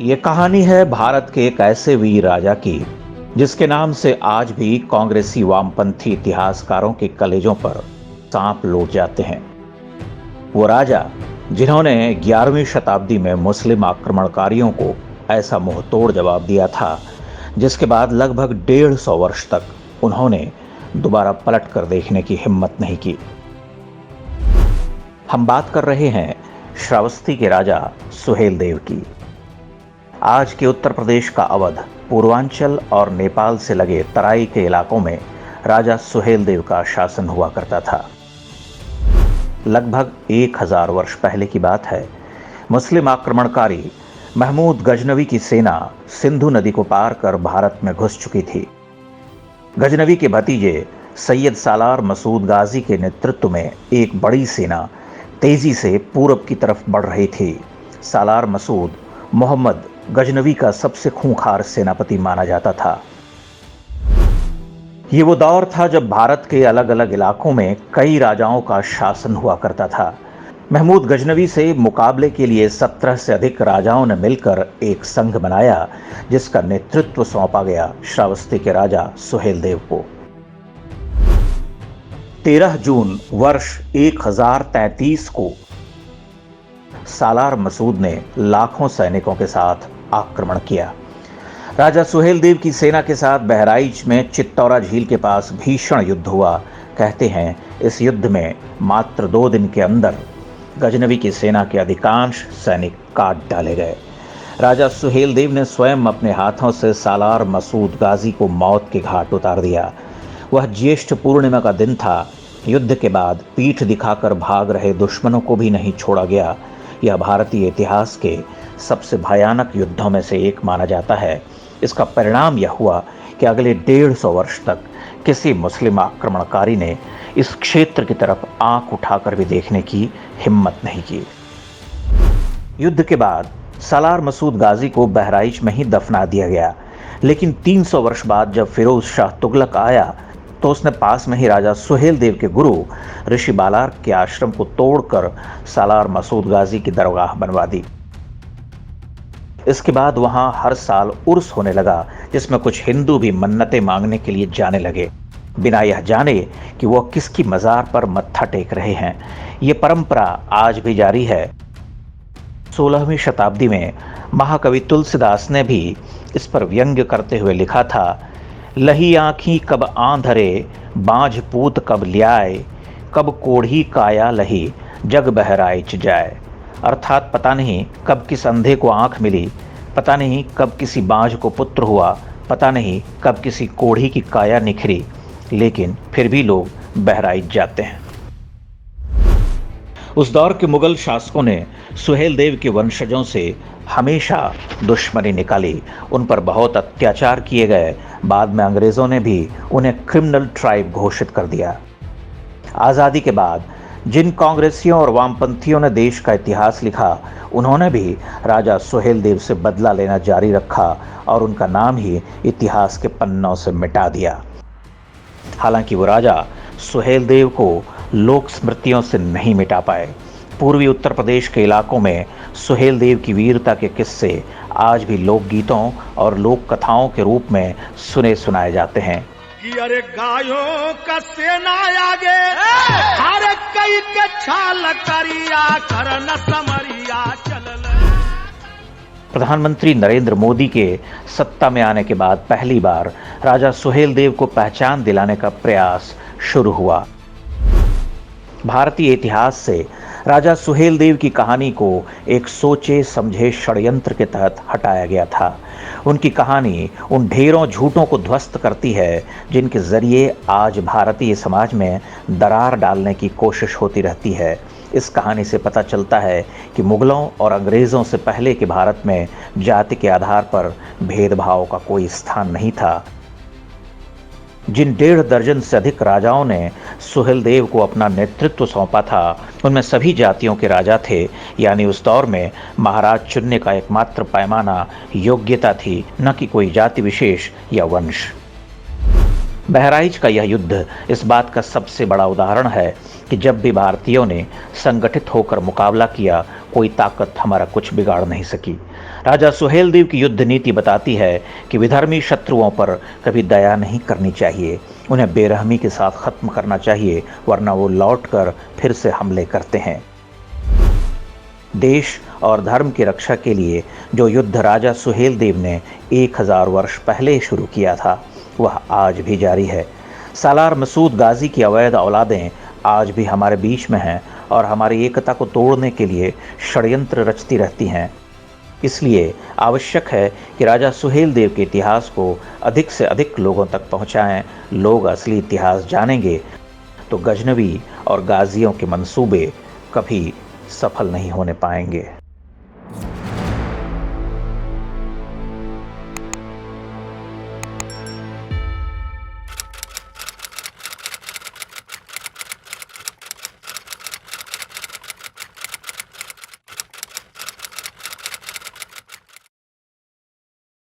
ये कहानी है भारत के एक ऐसे वीर राजा की जिसके नाम से आज भी कांग्रेसी वामपंथी इतिहासकारों के कलेजों पर सांप लौट जाते हैं। वो राजा जिन्होंने 11वीं शताब्दी में मुस्लिम आक्रमणकारियों को ऐसा मुंहतोड़ जवाब दिया था, जिसके बाद लगभग 150 वर्ष तक उन्होंने दोबारा पलट कर देखने की हिम्मत नहीं की। हम बात कर रहे हैं श्रावस्ती के राजा सुहेलदेव की। आज के उत्तर प्रदेश का अवध, पूर्वांचल और नेपाल से लगे तराई के इलाकों में राजा सुहेलदेव का शासन हुआ करता था। लगभग 1000 वर्ष पहले की बात है। मुस्लिम आक्रमणकारी महमूद गजनवी की सेना सिंधु नदी को पार कर भारत में घुस चुकी थी। गजनवी के भतीजे सैयद सालार मसूद गाजी के नेतृत्व में एक बड़ी सेना तेजी से पूरब की तरफ बढ़ रही थी। सालार मसूद मोहम्मद गजनवी का सबसे खूंखार सेनापति माना जाता था। ये वो दौर था जब भारत के अलग अलग इलाकों में कई राजाओं का शासन हुआ करता था। महमूद गजनवी से मुकाबले के लिए 17 से अधिक राजाओं ने मिलकर एक संघ बनाया, जिसका नेतृत्व सौंपा गया श्रावस्ती के राजा सुहेलदेव को। 13 जून वर्ष 1033 को सालार मसूद ने लाखों सैनिकों के साथ आक्रमण किया। राजा सुहेलदेव की सेना के साथ बहराइच में चित्तौरा झील के पास भीषण युद्ध हुआ। कहते हैं इस युद्ध में मात्र 2 दिन के अंदर गजनवी की सेना के अधिकांश सैनिक काट डाले गए। राजा सुहेलदेव ने स्वयं अपने हाथों से सालार मसूद गाजी को मौत के घाट उतार दिया। वह ज्येष्ठ पूर्णिमा का दिन था। युद्ध के बाद पीठ दिखाकर भाग रहे दुश्मनों को भी नहीं छोड़ा गया। यह भारतीय इतिहास के सबसे भयानक युद्धों में से एक माना जाता है। इसका परिणाम यह हुआ कि अगले 150 वर्ष तक किसी मुस्लिम आक्रमणकारी ने इस क्षेत्र की तरफ आंख उठाकर भी देखने की हिम्मत नहीं की। युद्ध के बाद सालार मसूद गाजी को बहराइच में ही दफना दिया गया, लेकिन 300 वर्ष बाद जब फिरोज शाह तुगलक आया तो उसने पास में ही राजा सुहेलदेव के गुरु ऋषि बालार के आश्रम को तोड़कर सालार मसूद गाजी की दरगाह बनवा दी। इसके बाद वहां हर साल उर्स होने लगा, जिसमें कुछ हिंदू भी मन्नतें मांगने के लिए जाने लगे, बिना यह जाने कि वह किसकी मजार पर मत्था टेक रहे हैं। ये परंपरा आज भी जारी है। 16वीं शताब्दी में महाकवि तुलसीदास ने भी इस पर व्यंग्य करते हुए लिखा था, लही आँखी कब आंधरे, बांझ पूत कब ल्याए, कब कोढ़ी काया लही, जग बहराइच जाए। अर्थात पता नहीं कब किस अंधे को आंख मिली, पता नहीं कब किसी बांझ को पुत्र हुआ, पता नहीं कब किसी कोढ़ी की काया निखरी, लेकिन फिर भी लोग बहराइच जाते हैं। उस दौर के मुगल शासकों ने सुहेलदेव के वंशजों से हमेशा दुश्मनी निकाली। उन पर बहुत अत्याचार किए गए। बाद में अंग्रेजों ने भी उन्हें क्रिमिनल ट्राइब घोषित कर दिया। आज़ादी के बाद जिन कांग्रेसियों और वामपंथियों ने देश का इतिहास लिखा, उन्होंने भी राजा सुहेलदेव से बदला लेना जारी रखा और उनका नाम ही इतिहास के पन्नों से मिटा दिया। हालांकि वो राजा सुहेलदेव को लोक स्मृतियों से नहीं मिटा पाए। पूर्वी उत्तर प्रदेश के इलाकों में सुहेलदेव की वीरता के किस्से आज भी लोकगीतों और लोक कथाओं के रूप में सुने सुनाए जाते हैं। कि अरे गायों का सेना आगे, हर कई के छाल करिया करन समरिया चलल। प्रधानमंत्री नरेंद्र मोदी के सत्ता में आने के बाद पहली बार राजा सुहेलदेव को पहचान दिलाने का प्रयास शुरू हुआ। भारतीय इतिहास से राजा सुहेलदेव की कहानी को एक सोचे समझे षड्यंत्र के तहत हटाया गया था। उनकी कहानी उन ढेरों झूठों को ध्वस्त करती है जिनके जरिए आज भारतीय समाज में दरार डालने की कोशिश होती रहती है। इस कहानी से पता चलता है कि मुगलों और अंग्रेज़ों से पहले के भारत में जाति के आधार पर भेदभाव का कोई स्थान नहीं था। जिन 1.5 दर्जन से अधिक राजाओं ने सुहेलदेव को अपना नेतृत्व सौंपा था, उनमें सभी जातियों के राजा थे। यानी उस दौर में महाराज चुनने का एकमात्र पैमाना योग्यता थी, न कि कोई जाति विशेष या वंश। बहराइच का यह युद्ध इस बात का सबसे बड़ा उदाहरण है कि जब भी भारतीयों ने संगठित होकर मुकाबला किया, कोई ताकत हमारा कुछ बिगाड़ नहीं सकी। राजा सुहेलदेव की युद्ध नीति बताती है कि विधर्मी शत्रुओं पर कभी दया नहीं करनी चाहिए, उन्हें बेरहमी के साथ खत्म करना चाहिए, वरना वो लौटकर फिर से हमले करते हैं। देश और धर्म की रक्षा के लिए जो युद्ध राजा सुहेलदेव ने 1000 वर्ष पहले शुरू किया था, वह आज भी जारी है। सालार मसूद गाजी की अवैध औलादें आज भी हमारे बीच में हैं और हमारी एकता को तोड़ने के लिए षड्यंत्र रचती रहती हैं। इसलिए आवश्यक है कि राजा सुहेलदेव के इतिहास को अधिक से अधिक लोगों तक पहुंचाएं। लोग असली इतिहास जानेंगे तो गजनवी और गाजियों के मंसूबे कभी सफल नहीं होने पाएंगे।